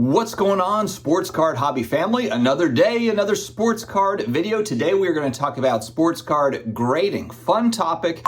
What's going on, sports card hobby family? Another day, another sports card video. Today we are going to talk about sports card grading. Fun topic.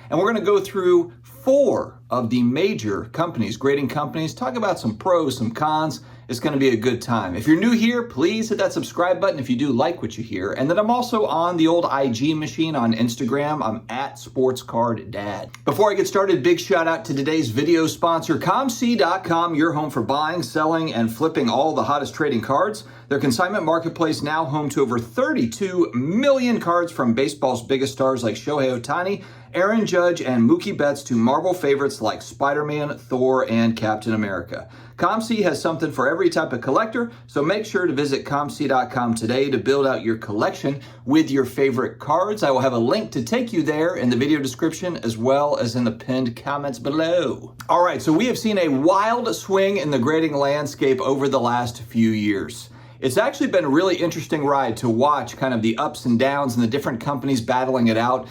And we're going to go through 4 of the major companies, grading companies, talk about some pros, some cons. It's going to be a good time. If you're new here, please hit that subscribe button if you do like what you hear. And then I'm also on the old IG machine on Instagram. I'm at SportsCardDad. Before I get started, big shout out to today's video sponsor, COMC.com, your home for buying, selling, and flipping all the hottest trading cards. Their consignment marketplace now home to over 32 million cards from baseball's biggest stars like Shohei Ohtani, Aaron Judge, and Mookie Betts to Marvel favorites like Spider-Man, Thor, and Captain America. COMC has something for every type of collector, so make sure to visit COMC.com today to build out your collection with your favorite cards. I will have a link to take you there in the video description as well as in the pinned comments below. All right, so we have seen a wild swing in the grading landscape over the last few years. It's actually been a really interesting ride to watch kind of the ups and downs and the different companies battling it out.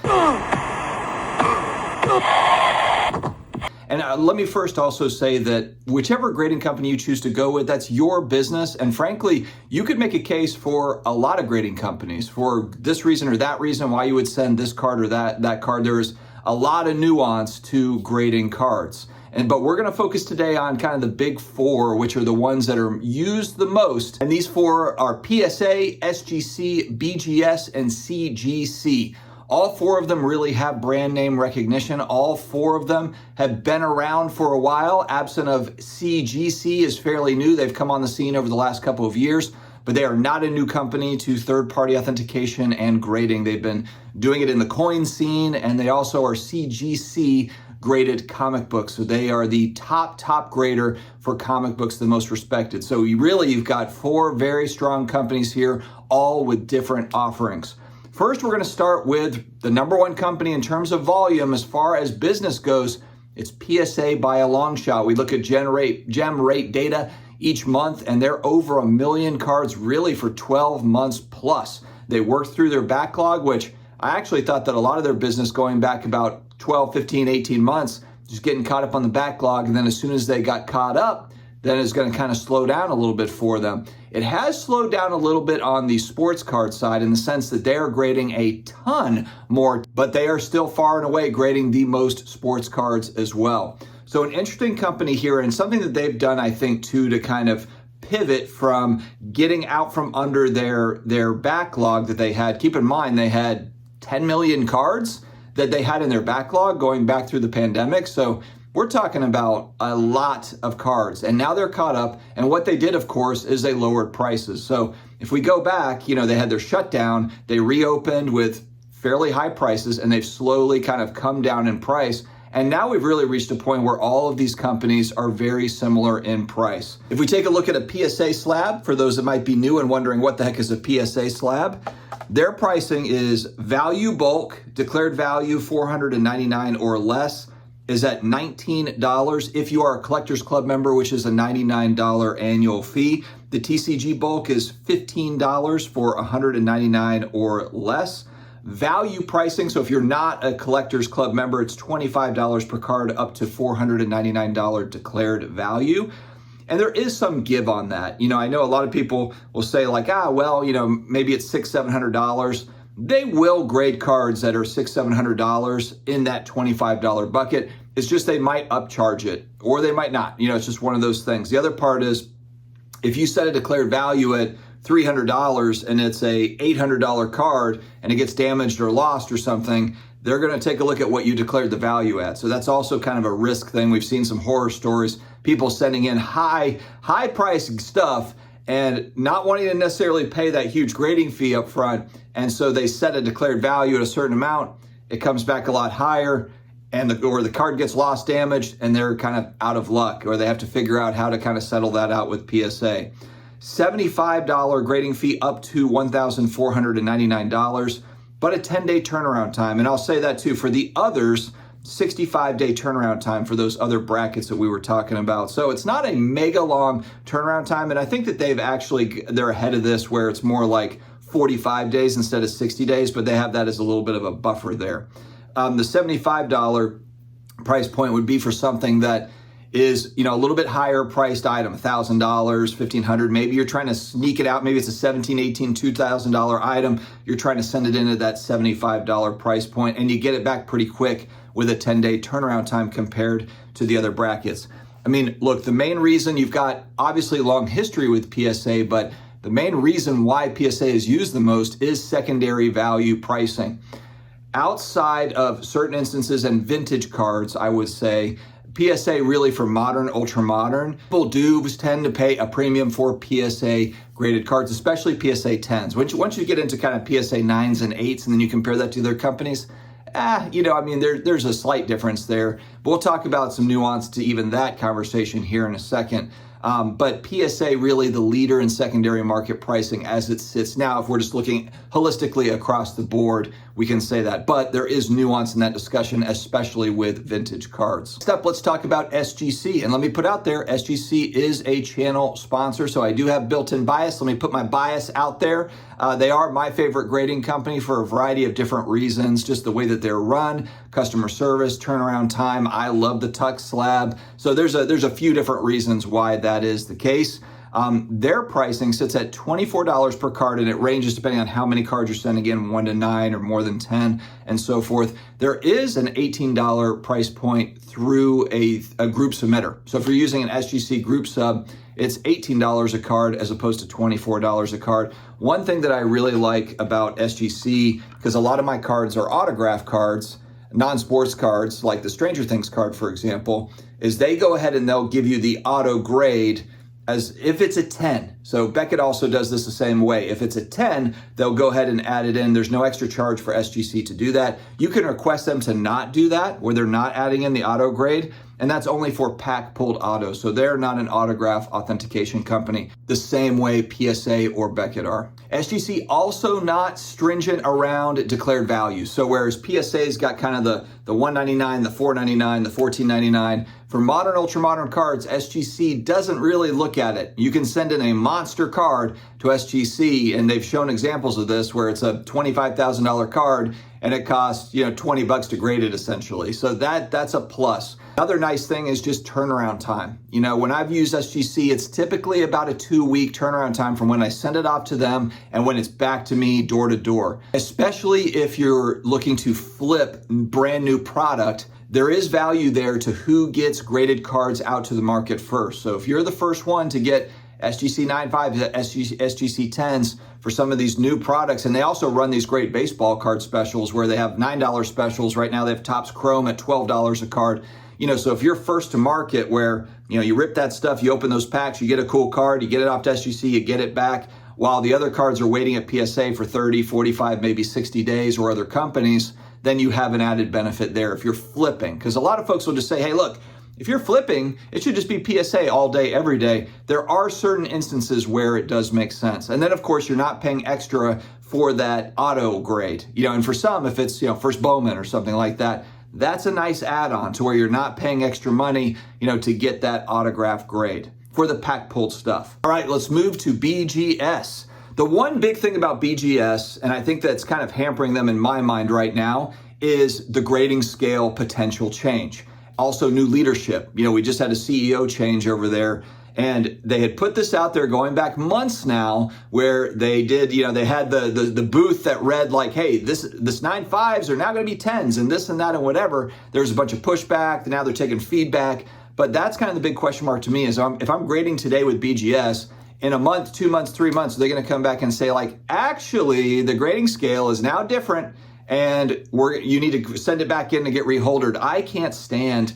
And let me first also say that whichever grading company you choose to go with, that's your business. And frankly, you could make a case for a lot of grading companies for this reason or that reason, why you would send this card or that card. There's a lot of nuance to grading cards. But we're going to focus today on kind of the big 4, which are the ones that are used the most. And these 4 are PSA, SGC, BGS, and CGC. All 4 of them really have brand name recognition. All 4 of them have been around for a while. Absent of CGC is fairly new. They've come on the scene over the last couple of years, but they are not a new company to third-party authentication and grading. They've been doing it in the coin scene, and they also are CGC graded comic books. So they are the top grader for comic books, the most respected. So you've got 4 very strong companies here, all with different offerings. First, we're going to start with the number 1 company in terms of volume as far as business goes. It's PSA by a long shot. We look at gem rate data each month, and they're over 1 million cards really for 12 months plus. They worked through their backlog, which I actually thought that a lot of their business going back about 12, 15, 18 months, just getting caught up on the backlog. And then as soon as they got caught up, then it's going to kind of slow down a little bit for them. It has slowed down a little bit on the sports card side in the sense that they're grading a ton more, but they are still far and away grading the most sports cards as well. So an interesting company here, and something that they've done, I think, too, to kind of pivot from getting out from under their backlog that they had. Keep in mind, they had 10 million cards that they had in their backlog going back through the pandemic. So we're talking about a lot of cards, and now they're caught up. And what they did, of course, is they lowered prices. So if we go back, they had their shutdown, they reopened with fairly high prices, and they've slowly kind of come down in price. And now we've really reached a point where all of these companies are very similar in price. If we take a look at a PSA slab, for those that might be new and wondering what the heck is a PSA slab, their pricing is value bulk, declared value $499 or less, is at $19. If you are a Collectors Club member, which is a $99 annual fee, the TCG bulk is $15 for $199 or less. Value pricing, so if you're not a Collectors Club member, it's $25 per card up to $499 declared value. And there is some give on that. I know a lot of people will say like, maybe it's $600, $700. They will grade cards that are $600, $700 in that $25 bucket. It's just they might upcharge it or they might not. It's just one of those things. The other part is if you set a declared value at $300 and it's a $800 card and it gets damaged or lost or something, they're going to take a look at what you declared the value at. So that's also kind of a risk thing. We've seen some horror stories, people sending in high priced stuff and not wanting to necessarily pay that huge grading fee up front. And so they set a declared value at a certain amount. It comes back a lot higher or the card gets lost, damaged, and they're kind of out of luck, or they have to figure out how to kind of settle that out with PSA. $75 grading fee up to $1,499, but a 10-day turnaround time. And I'll say that too, for the others, 65-day turnaround time for those other brackets that we were talking about. So it's not a mega long turnaround time. And I think that they're ahead of this where it's more like 45 days instead of 60 days, but they have that as a little bit of a buffer there. The $75 price point would be for something that is, a little bit higher priced item, $1,000, $1,500. Maybe you're trying to sneak it out. Maybe it's a $1,700, $1,800, $2,000 item. You're trying to send it in at that $75 price point, and you get it back pretty quick with a 10-day turnaround time compared to the other brackets. I mean, look, the main reason, you've got obviously a long history with PSA, but the main reason why PSA is used the most is secondary value pricing. Outside of certain instances and vintage cards, I would say, PSA really for modern, ultra modern, people do tend to pay a premium for PSA graded cards, especially PSA 10s. Once you get into kind of PSA 9s and 8s and then you compare that to other companies, there's a slight difference there. But we'll talk about some nuance to even that conversation here in a second. But PSA really the leader in secondary market pricing as it sits now. If we're just looking holistically across the board, we can say that. But there is nuance in that discussion, especially with vintage cards. Next up, let's talk about SGC. And let me put out there, SGC is a channel sponsor, so I do have built-in bias. Let me put my bias out there. They are my favorite grading company for a variety of different reasons, just the way that they're run, customer service, turnaround time. I love the Tuck slab. So there's a few different reasons why that is the case. Their pricing sits at $24 per card, and it ranges depending on how many cards you're sending in, 1 to 9 or more than 10 and so forth. There is an $18 price point through a group submitter. So if you're using an SGC group sub, it's $18 a card as opposed to $24 a card. One thing that I really like about SGC, because a lot of my cards are autograph cards, non-sports cards, like the Stranger Things card, for example, is they go ahead and they'll give you the auto grade as if it's a 10. So Beckett also does this the same way. If it's a 10, they'll go ahead and add it in. There's no extra charge for SGC to do that. You can request them to not do that, where they're not adding in the auto grade, and that's only for pack pulled auto. So they're not an autograph authentication company the same way PSA or Beckett are. SGC also not stringent around declared values. So whereas PSA's got kind of the $199, the $499, the $1499, for modern, ultra modern cards, SGC doesn't really look at it. You can send in a monster card to SGC, and they've shown examples of this where it's a $25,000 card and it costs, $20 to grade it essentially. So that's a plus. Another nice thing is just turnaround time. When I've used SGC, it's typically about a 2-week turnaround time from when I send it off to them and when it's back to me door to door. Especially if you're looking to flip brand new product, there is value there to who gets graded cards out to the market first. So if you're the first one to get SGC 9.5s, SGC 10s for some of these new products, and they also run these great baseball card specials where they have $9 specials. Right now they have Topps Chrome at $12 a card. So if you're first to market where, you rip that stuff, you open those packs, you get a cool card, you get it off to SGC, you get it back, while the other cards are waiting at PSA for 30, 45, maybe 60 days or other companies, then you have an added benefit there if you're flipping. Because a lot of folks will just say, hey, look, if you're flipping, it should just be PSA all day, every day. There are certain instances where it does make sense. And then, of course, you're not paying extra for that auto grade. And for some, if it's, first Bowman or something like that, that's a nice add-on to where you're not paying extra money, to get that autograph grade for the pack pulled stuff. All right, let's move to BGS. The one big thing about BGS, and I think that's kind of hampering them in my mind right now, is the grading scale potential change. Also new leadership. We just had a CEO change over there, and they had put this out there going back months now where they did, they had the booth that read like, hey, this 9.5s are now going to be 10s and this and that and whatever. There's a bunch of pushback. Now they're taking feedback. But that's kind of the big question mark to me is if I'm grading today with BGS, in a month, 2 months, 3 months, they're going to come back and say like, actually, the grading scale is now different and you need to send it back in to get reholdered. I can't stand,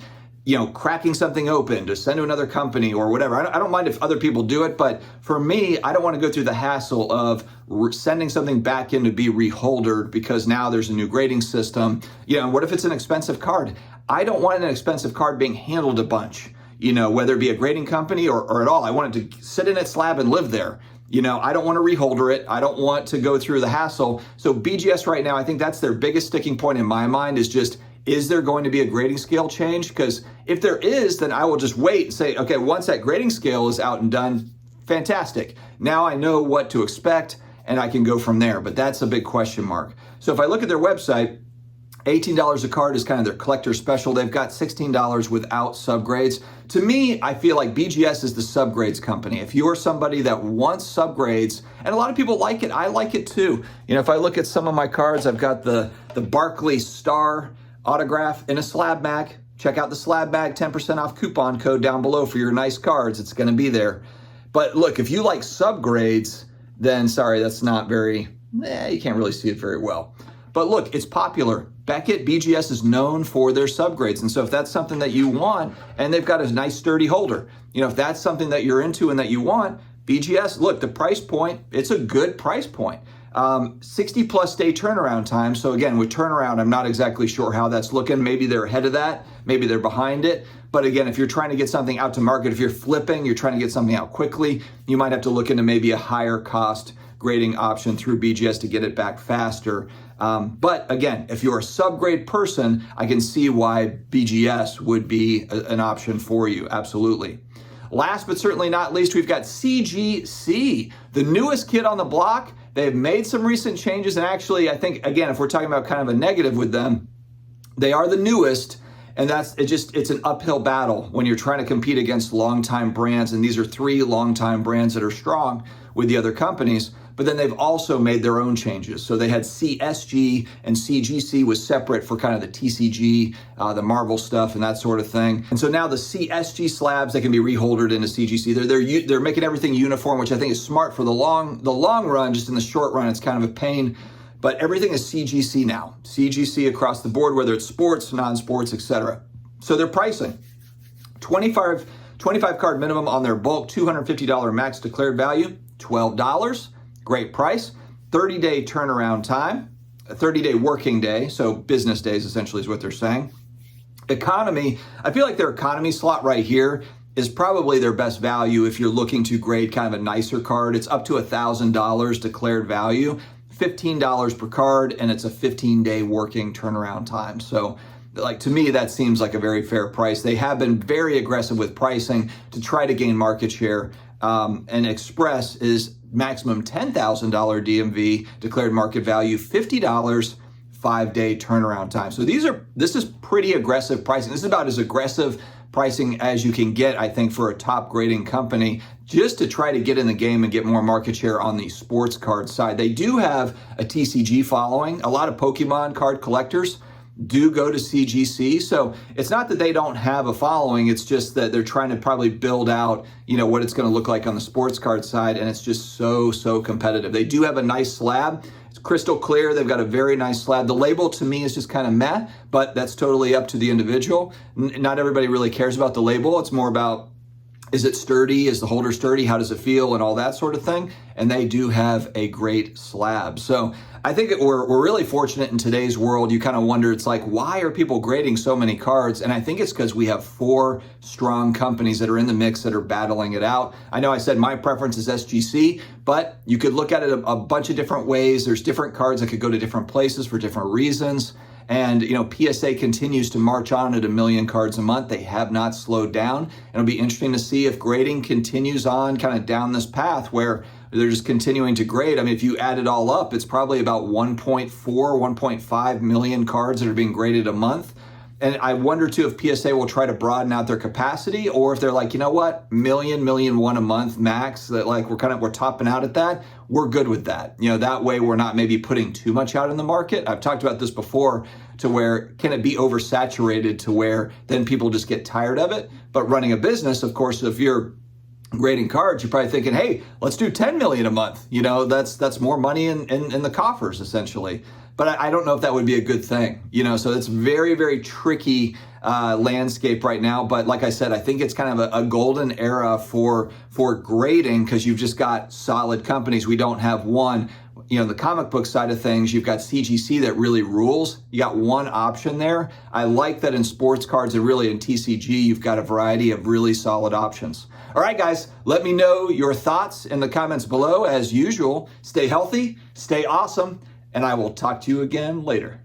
cracking something open to send to another company or whatever. I don't mind if other people do it, but for me, I don't want to go through the hassle of sending something back in to be reholdered because now there's a new grading system. What if it's an expensive card? I don't want an expensive card being handled a bunch. Whether it be a grading company or at all. I want it to sit in its slab and live there. I don't want to reholder it. I don't want to go through the hassle. So BGS right now, I think that's their biggest sticking point in my mind is just, is there going to be a grading scale change? Because if there is, then I will just wait and say, okay, once that grading scale is out and done, fantastic. Now I know what to expect and I can go from there. But that's a big question mark. So if I look at their website, $18 a card is kind of their collector special. They've got $16 without subgrades. To me, I feel like BGS is the subgrades company. If you're somebody that wants subgrades, and a lot of people like it, I like it too. If I look at some of my cards, I've got the Barkley Star autograph in a slab mag. Check out the slab mag 10% off coupon code down below for your nice cards. It's going to be there. But look, if you like subgrades, then sorry, that's not very, you can't really see it very well. But look, it's popular. Beckett, BGS is known for their subgrades. And so if that's something that you want, and they've got a nice sturdy holder, if that's something that you're into and that you want, BGS, look, the price point, it's a good price point. 60 plus day turnaround time. So again, with turnaround, I'm not exactly sure how that's looking. Maybe they're ahead of that. Maybe they're behind it. But again, if you're trying to get something out to market, if you're flipping, you're trying to get something out quickly, you might have to look into maybe a higher cost grading option through BGS to get it back faster. But again, if you're a subgrade person, I can see why BGS would be an option for you. Absolutely. Last but certainly not least, we've got CGC, the newest kid on the block. They've made some recent changes, and actually, I think, again, if we're talking about kind of a negative with them, they are the newest, and it's an uphill battle when you're trying to compete against longtime brands, and these are 3 longtime brands that are strong with the other companies. But then they've also made their own changes. So they had CSG and CGC was separate for kind of the TCG, the Marvel stuff and that sort of thing. And so now the CSG slabs, they can be reholdered into CGC. They're making everything uniform, which I think is smart for the long run. Just in the short run, it's kind of a pain. But everything is CGC now. CGC across the board, whether it's sports, non-sports, etc. So their pricing, 25 card minimum on their bulk, $250 max declared value, $12. Great price, 30-day turnaround time, a 30-day working day, so business days essentially is what they're saying. Economy, I feel like their economy slot right here is probably their best value if you're looking to grade kind of a nicer card. It's up to $1,000 declared value, $15 per card, and it's a 15-day working turnaround time. So to me, that seems like a very fair price. They have been very aggressive with pricing to try to gain market share. And Express is maximum $10,000 DMV, declared market value, $50, 5-day turnaround time. So this is pretty aggressive pricing. This is about as aggressive pricing as you can get, I think, for a top grading company, just to try to get in the game and get more market share on the sports card side. They do have a TCG following. A lot of Pokemon card collectors do go to CGC. So it's not that they don't have a following, it's just that they're trying to probably build out, what it's going to look like on the sports card side, and it's just so competitive. They do have a nice slab. It's crystal clear. They've got a very nice slab. The label to me is just kind of meh, but that's totally up to the individual. Not everybody really cares about the label. It's more about, is it sturdy? Is the holder sturdy? How does it feel? And all that sort of thing. And they do have a great slab. So I think we're really fortunate in today's world. You kind of wonder, it's like, why are people grading so many cards? And I think it's because we have 4 strong companies that are in the mix that are battling it out. I know I said my preference is SGC, but you could look at it a bunch of different ways. There's different cards that could go to different places for different reasons. And, PSA continues to march on at 1 million cards a month. They have not slowed down. It'll be interesting to see if grading continues on kind of down this path where they're just continuing to grade. I mean, if you add it all up, it's probably about 1.4, 1.5 million cards that are being graded a month. And I wonder too if PSA will try to broaden out their capacity, or if they're like, you know what, million one a month max, that like we're topping out at that. We're good with that. That way we're not maybe putting too much out in the market. I've talked about this before, to where can it be oversaturated to where then people just get tired of it. But running a business, of course, if you're grading cards, you're probably thinking, hey, let's do 10 million a month. That's more money in the coffers essentially. But I don't know if that would be a good thing, so it's very tricky landscape right now. But like I said, I think it's kind of a golden era for grading, because you've just got solid companies. We don't have one, the comic book side of things, you've got CGC that really rules. You got one option there. I like that in sports cards and really in TCG, you've got a variety of really solid options. All right, guys, let me know your thoughts in the comments below. As usual, stay healthy, stay awesome, and I will talk to you again later.